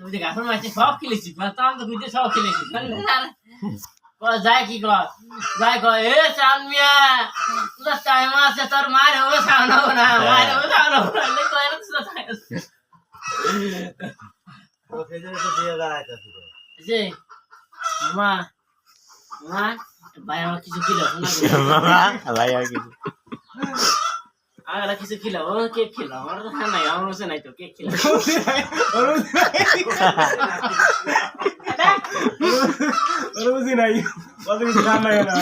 বুঝে গাছের মাঝে সব খেলেছি তাম তো বুঝতে সব খেলেছি যায় কি কর যায় কর এ চান মিয়া তোর টাইম আছে তোর মায়ের হবে খাওয়ানো না মায়ের হবে খাওয়ানো যে মা মা ভাই আমার কিছু কিলো ভাই আর কিছু আগলা কিছু খিলাও ও কেক খিলাও আমার তো খানা নাই আমার বসে নাই তো কেক খিলাও বুঝি নাই কত কিছু খান লাগে না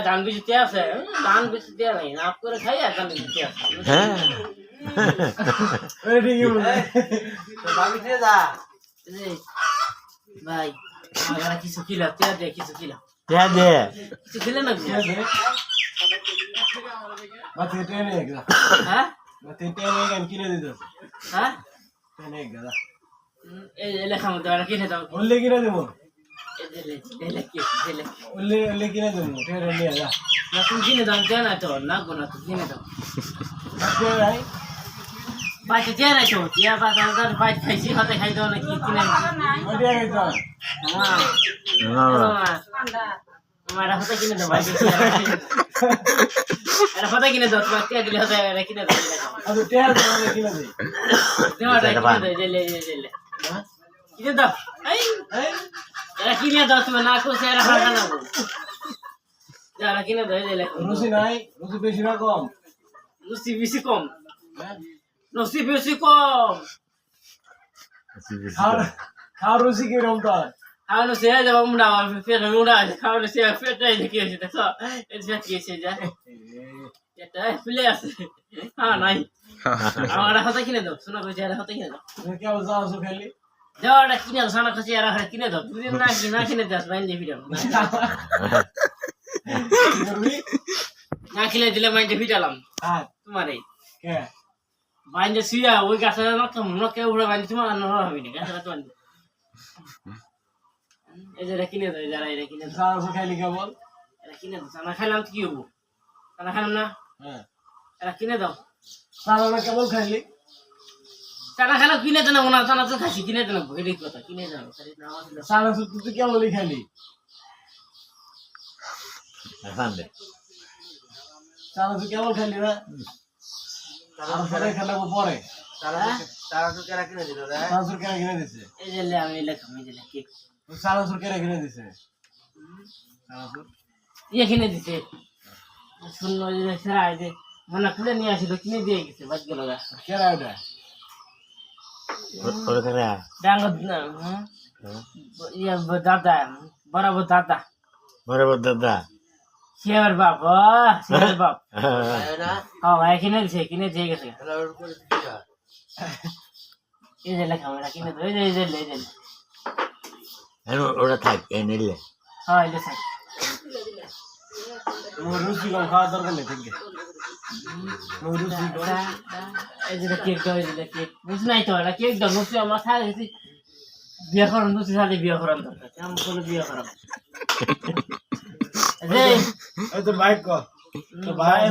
ধান বেশি আছে ধান বেশি দেওয়া নাই আপ করে খাই আর ধান বেশি আছে ভাই আমার কিছু কিলো তেল দে কিছু কিলো কিছু খেলে না হ্যাঁ কিনে দিত হ্যাঁ এই লেখা মতো কিনে দাও বললে কিনে দেবো না কিনে দেবো নিয়ে যা তুমি কিনে দাও দেয় না তো না গো না তুমি কিনে দাও বাইকে দেয় না তো দিয়া বাইক খাইছি হাতে খাই দাও না কি কিনে আমার হাতে কিনে দাও বাইকে এটা হাতে কিনে দাও তোমার টিয়া দিলে হাতে কিনে দাও কিনে দাও এরা কিনে দাও তুমি না করছে এরা হাঁটা না যারা কিনে দাও রুচি নাই রুচি বেশি না কম লুচি বেশি কম লুচি বেশি কম খাওয়ার রুচি কিরকম তার খাওয়ানো সে যাবো মুড়া পেট মুড়া খাওয়ানো সে পেটটাই দেখি আছে দেখো এই পেট গিয়েছে যা এটা ফুলে আছে হ্যাঁ নাই আমার হাতে কিনে দাও শোনা কইছে এর হাতে কিনে দাও কেমন যাও খালি যাওয়াটা কিনে দাও সানা কাছে এর হাতে কিনে দাও তুমি না কিনে দাও বাইন দিয়ে ভিডিও না খেলে দিলে মাইন্ডে ফিটালাম তোমারে বাইন্দে শুয়া ওই গাছে নকে উড়ে বাইন্দে তোমার হবি না গাছটা তো এই যে কিনে দাও যারা এটা কিনে দাও খাইলি কেবল এটা কিনে দাও সানা খাইলাম তো কি হবো সানা খাইলাম না এটা কিনে দাও সানা কেবল খাইলি সানা খাইলাম কিনে দেন ওনা সানা তো খাইছি কিনে দেন এটাই কথা কিনে দাও সানা তুই কেবলই খাইলি সানা তুই কেবল খাইলি না খেলা পরে কিনে দিছে এই যে আমি লেখাম এই যে লেখি সানাসুর কেরা কিনে দিছে ইয়ে কিনে দিছে শুনলো যে সেরা এই যে মনে খুলে নিয়ে আসিল কিনে দিয়ে গেছে বাদ গেল কেরা এটা ডাঙ্গ ইয়ে দাদা বরাবর দাদা শেয়ার বাপ শেয়ার বাপ হ্যাঁ ভাই কিনে দিয়ে গেছে এই যে লেখা আমরা কিনে দেবো এই যে ওরা থাক নিলে হ্যাঁ এই যে থাক রুচি কম খাওয়ার দরকার নেই থেকে এই যে কেক দাও এই যে কেক বুঝ নাই তো এটা কেক দাও নুসি আমার খাই গেছি বিয়ে করান নুসি সাথে বিয়ে করান দরকার কেমন করে বিয়ে করান এই তো বাইক কর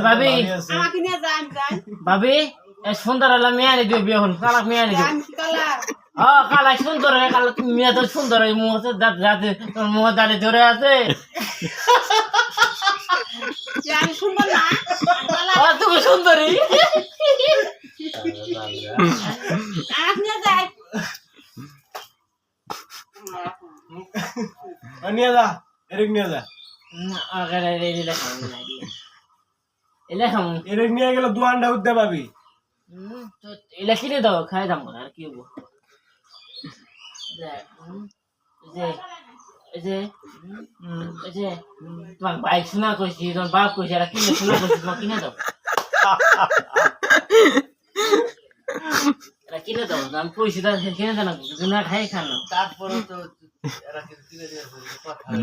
ভাবি ভাবি সুন্দর হলে মেয়ে আনি দিও বিয়ে হল কালা মেয়ে আনি দিও হ্যাঁ কালা সুন্দর কালা তুমি মেয়ে তো সুন্দর মুখ যাতে তোর মুখ দাঁড়িয়ে ধরে আছে তুমি সুন্দরী নিয়ে যা এরিক নিয়ে যা এরিক নিয়ে গেলে দোয়ানটা উঠতে পাবি এলা কিনে দাও খাই দাম আর কি হবো তোমার বাইক শোনা করছি তোমার বাপ কইছে এরা কিনে শোনা করছি তোমার কিনে দাও এরা কিনে দাও আমি কইছি কিনে দাও না না খাই খান তারপরে তো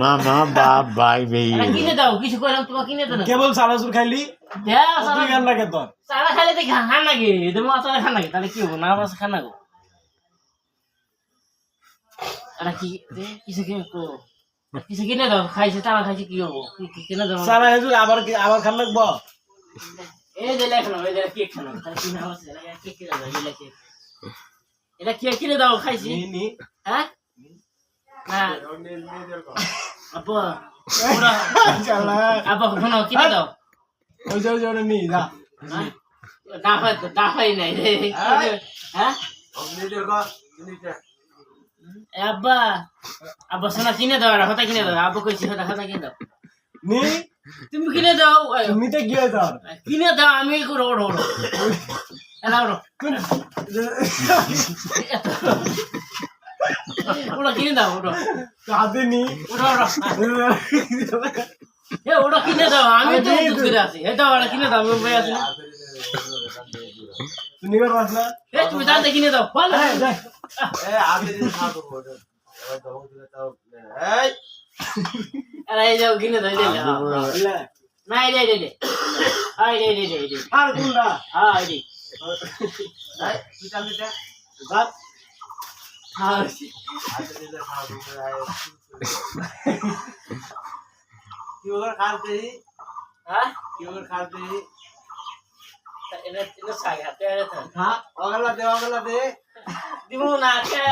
মামা বাপ ভাই ভাই কিনে দাও কিছু কইলাম তোমার কিনে দাও না কেবল সারাসুর খাইলি তুই গান লাগে তোর সারা খাইলে তো খান নাকি তোমার সারা খান নাকি তাহলে কি হবো না আমার খান নাকি এটা কি কিছু কিছু কিনে দাও খাইছে তারা খাইছে কি হবো কিনে দাও সারা হেজুর আবার খান লাগবো এই যে লেখানো এই যে কেক খানো তাহলে কি না হচ্ছে কেক কিনে দাও এই কেক এটা কেক কিনে দাও খাইছি নি হ্যাঁ না আপু চালা আপু শোনো কিনে দাও ওই যে নি যা ডাফাই নাই রে হ্যাঁ আব্বা আব্বা শোনা কিনে দাও এটা হতা কিনে দাও আব্বা কইছি হতা কিনে দাও নি তুমি কিনে দাও তুমি তো গিয়ে যাও কিনে দাও আমি ওড়ো ওড়ো ওড়ো এলা ওড়ো ওড়ো কিনে দাও ওড়ো কাঁদে নি ওড়ো ওড়ো এ ওড়ো কিনে দাও আমি তো দুধে আছি এটা ওড়ো কিনে দাও আমি ভাই আছি না তুমি নিবার পাস না এ তুমি দাঁতে কিনে দাও বল এ আগে দিন খাওয়া করবো এবার দাও দিলে তাও এই আরে এই যাও কিনে দাও এই যাও লে না এই দে আই দে আর কোনটা আই দে এই তুই চাল দিতে বাত হ্যাঁ আগে দিলে খাওয়া করবো কি ওর খাতে হ্যাঁ কি ওর খাতে এটা সাই হাতে হ্যাঁ ওগলা দে দিব না কে